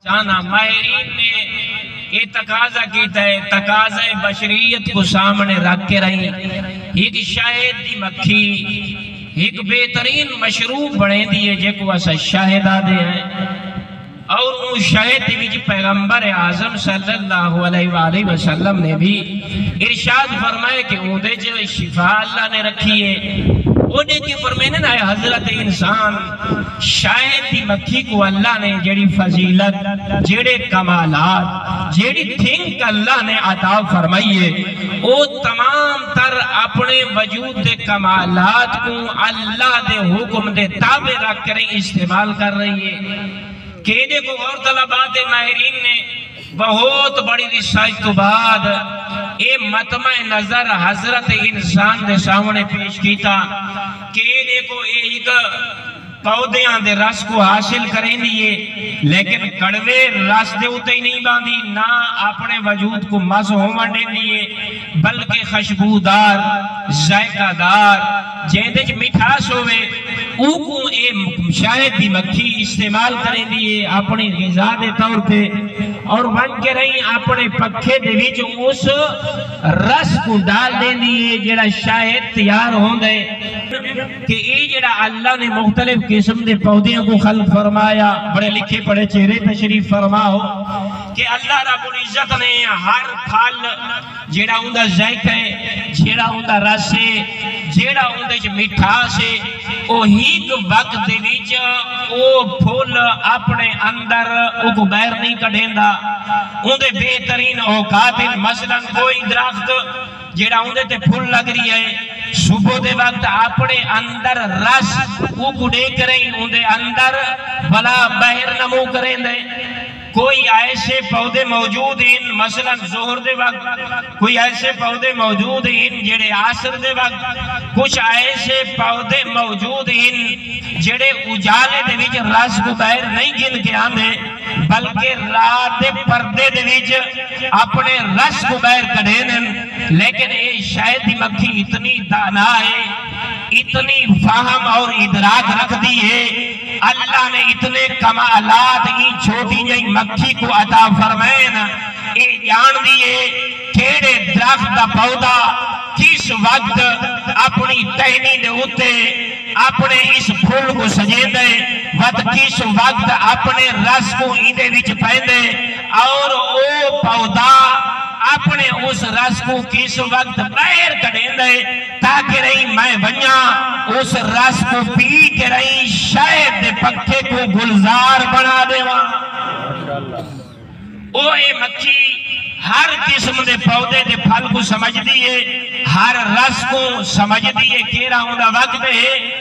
جانا ماہرین نے یہ تقاضا کیتا ہے، تقاضا بشریت کو سامنے رکھ کے رہی ایک شاہد دی مکھی ایک بہترین مشروب بنے دیئے جے کو اسا شاہد آدھے ہیں اور وہ شاہد دی پیغمبر اعظم صلی اللہ علیہ وآلہ وسلم نے بھی ارشاد فرمائے کہ اندے جو شفا اللہ نے رکھی ہے انہیں کی فرمینے نا حضرت انسان شاہد دی مکھی کو اللہ نے جڑی فضیلت جڑے کمالات جڑی تھنک اللہ نے عطا فرمائیے وہ تمام تر اپنے وجود دے کمالات کو اللہ دے حکم دے تابع رکھ کر استعمال کر رہی ہے کہ دیکھو اور طلبات ماہرین نے بہت بڑی ریسرچ تو بعد اے مطمع نظر حضرت انسان دے سامنے پیش کیتا کہ دیکھو ایک پودیاں دے رس کو حاصل کریں دیئے لیکن کڑوے رس دے ہوتے ہی نہیں باندھی نہ اپنے وجود کو مزہ ہومن دے دیئے بلکہ خوشبودار ذائقہ دار جیندے جو مٹھاس ہوئے او کو اے شاہد دی مکھی استعمال کریں دیئے اپنی غذا دے طور پہ اور بن کے رہی اپنے پکھے دے بھی جو اس رس کو ڈال دیں دیئے جڑا شاہد تیار ہوں دے کہ یہ جڑا اللہ نے مختلف قسم دے پودیاں کو خلق فرمایا بڑے لکھے پڑے چہرے تشریف فرماؤ کہ اللہ رب العزت نے ہر پھل جڑا ہوں دا ذائقہ ہے جڑا ہوں دا رس ہے جڑا ہوں دا مٹھاس ہے وہ ہیک وقت دے ویچ وہ پھول اپنے اندر وہ باہر نہیں کڑھیں دا ان دے بہترین اوقات مثلا کوئی درخت جڑا ان دے تے پھول لگ رہی ہے صبح دے وقت اپنے اندر رس وہ دے کریں ان دے اندر بلا باہر نمو کریں دے کوئی ایسے پودے موجود ہیں مثلا ظہر دے وقت کوئی ایسے پودے موجود ہیں جڑے عصر دے وقت کچھ ایسے پودے موجود ہیں جڑے اجالے دے وچ رس کو باہر نہیں گن کے آندے بلکہ رات دے پردے دے وچ اپنے رس کو باہر کڑھے دیں لیکن یہ شاید دی مکھی اتنی دانا ہے اتنی فہم اور ادراک رکھ دی ہے اللہ نے اتنے کمالات کی چھوٹی جائی مکھی کو عطا فرمائن یہ جان دیئے کیڑے درخت دا پودا کس وقت اپنی ٹہنی دے ہوتے اپنے اس پھول کو سجے دے کس وقت اپنے رس کو ایندے وچ پہندے اور او پودا اپنے اس رس کو کس وقت باہر کڑھیں دے تاکہ رہی میں بنیا اس رس کو پی کے رہی شاید دے پکھے کو گلزار بنا دے او اے مکھی ہر قسم دے پودے دے پھل کو سمجھ دیئے ہر رس کو سمجھ دیئے کیرا ہونا وقت ہے